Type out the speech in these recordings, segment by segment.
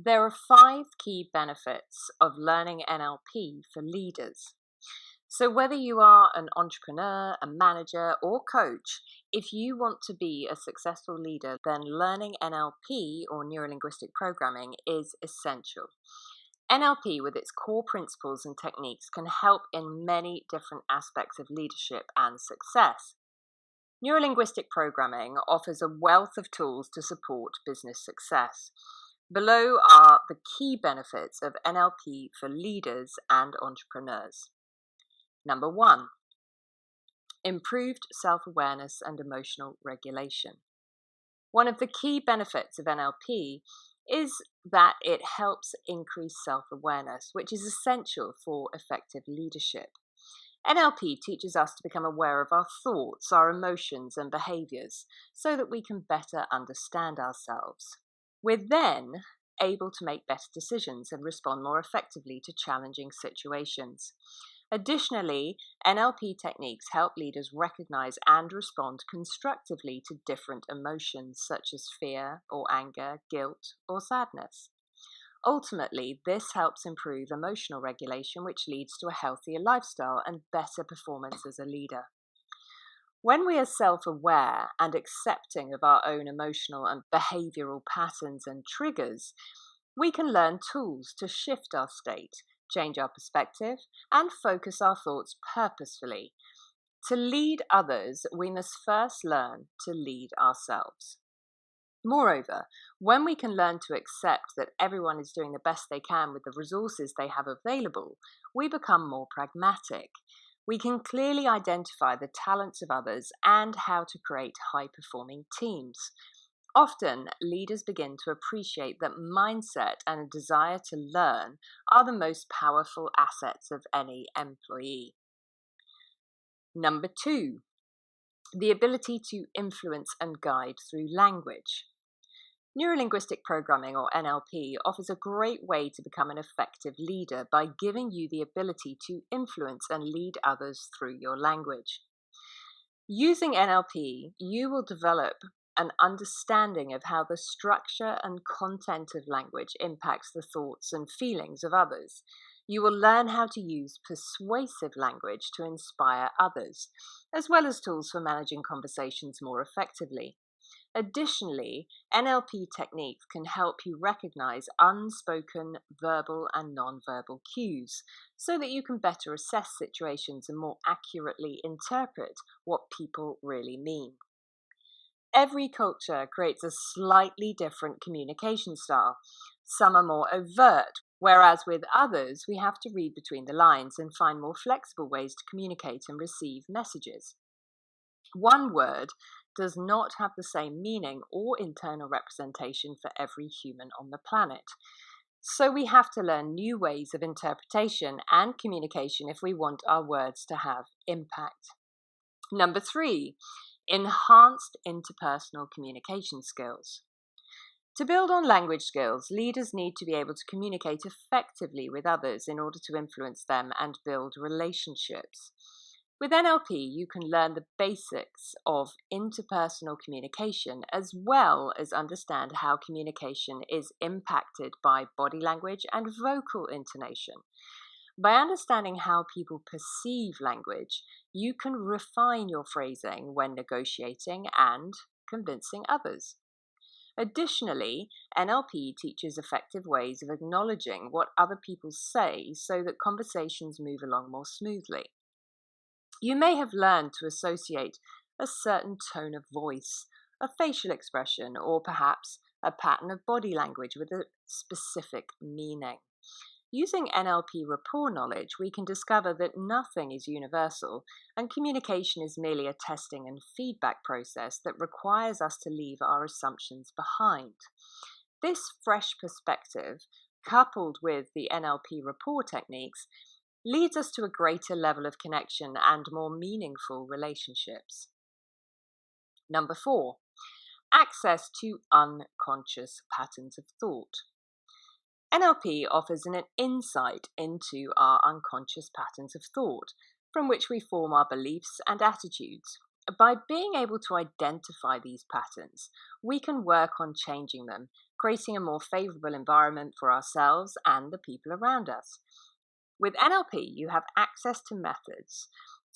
There are 5 key benefits of learning NLP for leaders. So, whether you are an entrepreneur, a manager, or coach, if you want to be a successful leader, then learning NLP or Neurolinguistic Programming is essential. NLP, with its core principles and techniques, can help in many different aspects of leadership and success. Neurolinguistic Programming offers a wealth of tools to support business success. Below are the key benefits of NLP for leaders and entrepreneurs. Number 1, improved self-awareness and emotional regulation. One of the key benefits of NLP is that it helps increase self-awareness, which is essential for effective leadership. NLP teaches us to become aware of our thoughts, our emotions, and behaviors so that we can better understand ourselves. We're then able to make better decisions and respond more effectively to challenging situations. Additionally, NLP techniques help leaders recognize and respond constructively to different emotions such as fear or anger, guilt, or sadness. Ultimately, this helps improve emotional regulation, which leads to a healthier lifestyle and better performance as a leader. When we are self-aware and accepting of our own emotional and behavioral patterns and triggers, we can learn tools to shift our state, change our perspective, and focus our thoughts purposefully. To lead others, we must first learn to lead ourselves. Moreover, when we can learn to accept that everyone is doing the best they can with the resources they have available, we become more pragmatic. We can clearly identify the talents of others and how to create high-performing teams. Often, leaders begin to appreciate that mindset and a desire to learn are the most powerful assets of any employee. Number 2, the ability to influence and guide through language. Neurolinguistic Programming, or NLP, offers a great way to become an effective leader by giving you the ability to influence and lead others through your language. Using NLP, you will develop an understanding of how the structure and content of language impacts the thoughts and feelings of others. You will learn how to use persuasive language to inspire others, as well as tools for managing conversations more effectively. Additionally, NLP techniques can help you recognize unspoken verbal and nonverbal cues so that you can better assess situations and more accurately interpret what people really mean. Every culture creates a slightly different communication style. Some are more overt, whereas with others, we have to read between the lines and find more flexible ways to communicate and receive messages. One word does not have the same meaning or internal representation for every human on the planet. So we have to learn new ways of interpretation and communication if we want our words to have impact. Number 3, enhanced interpersonal communication skills. To build on language skills, leaders need to be able to communicate effectively with others in order to influence them and build relationships. With NLP, you can learn the basics of interpersonal communication as well as understand how communication is impacted by body language and vocal intonation. By understanding how people perceive language, you can refine your phrasing when negotiating and convincing others. Additionally, NLP teaches effective ways of acknowledging what other people say so that conversations move along more smoothly. You may have learned to associate a certain tone of voice, a facial expression, or perhaps a pattern of body language with a specific meaning. Using NLP rapport knowledge, we can discover that nothing is universal, and communication is merely a testing and feedback process that requires us to leave our assumptions behind. This fresh perspective, coupled with the NLP rapport techniques, leads us to a greater level of connection and more meaningful relationships. Number 4, access to unconscious patterns of thought. NLP offers an insight into our unconscious patterns of thought, from which we form our beliefs and attitudes. By being able to identify these patterns, we can work on changing them creating a more favorable environment for ourselves and the people around us. With NLP, you have access to methods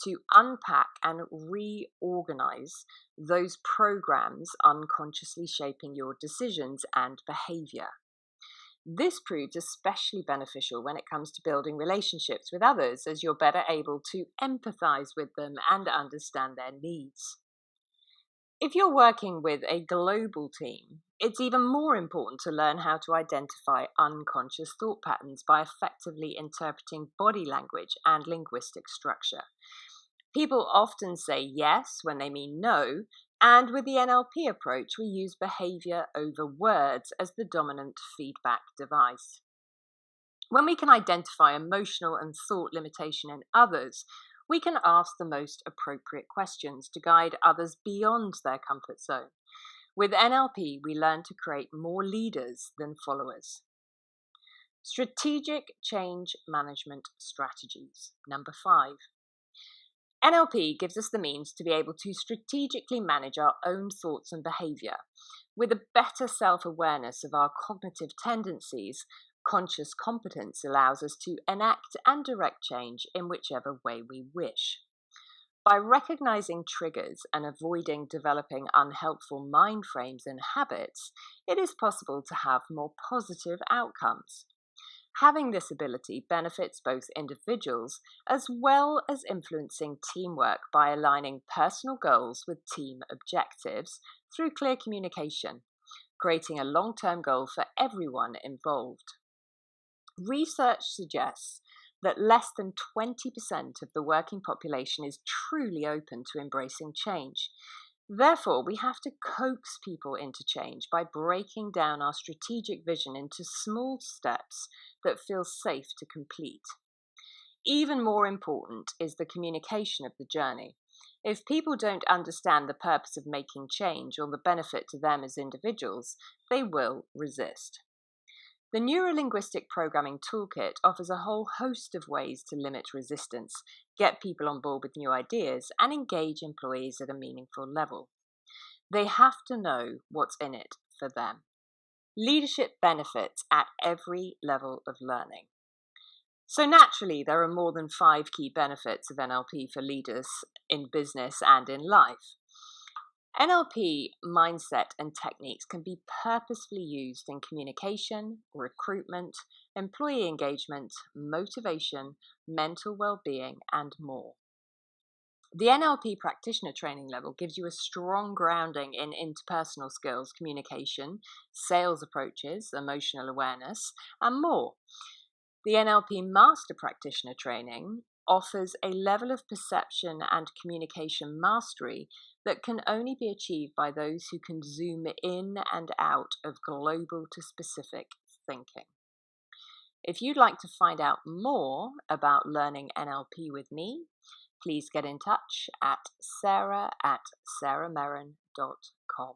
to unpack and reorganize those programs unconsciously shaping your decisions and behavior. This proves especially beneficial when it comes to building relationships with others, as you're better able to empathize with them and understand their needs. If you're working with a global team, it's even more important to learn how to identify unconscious thought patterns by effectively interpreting body language and linguistic structure. People often say yes when they mean no, and with the NLP approach, we use behavior over words as the dominant feedback device. When we can identify emotional and thought limitation in others, we can ask the most appropriate questions to guide others beyond their comfort zone. With NLP, we learn to create more leaders than followers. Strategic change management strategies. Number 5. NLP gives us the means to be able to strategically manage our own thoughts and behavior. With a better self-awareness of our cognitive tendencies, conscious competence allows us to enact and direct change in whichever way we wish. By recognizing triggers and avoiding developing unhelpful mind frames and habits, it is possible to have more positive outcomes. Having this ability benefits both individuals as well as influencing teamwork by aligning personal goals with team objectives through clear communication, creating a long-term goal for everyone involved. Research suggests that less than 20% of the working population is truly open to embracing change. Therefore, we have to coax people into change by breaking down our strategic vision into small steps that feel safe to complete. Even more important is the communication of the journey. If people don't understand the purpose of making change or the benefit to them as individuals, they will resist. The Neurolinguistic Programming Toolkit offers a whole host of ways to limit resistance, get people on board with new ideas, and engage employees at a meaningful level. They have to know what's in it for them. Leadership benefits at every level of learning. So naturally, there are more than 5 key benefits of NLP for leaders in business and in life. NLP mindset and techniques can be purposefully used in communication, recruitment, employee engagement, motivation, mental well-being, and more. The NLP Practitioner Training level gives you a strong grounding in interpersonal skills, communication, sales approaches, emotional awareness, and more. The NLP Master Practitioner Training offers a level of perception and communication mastery that can only be achieved by those who can zoom in and out of global to specific thinking. If you'd like to find out more about learning NLP with me, please get in touch at sarah@sarahmerrin.com.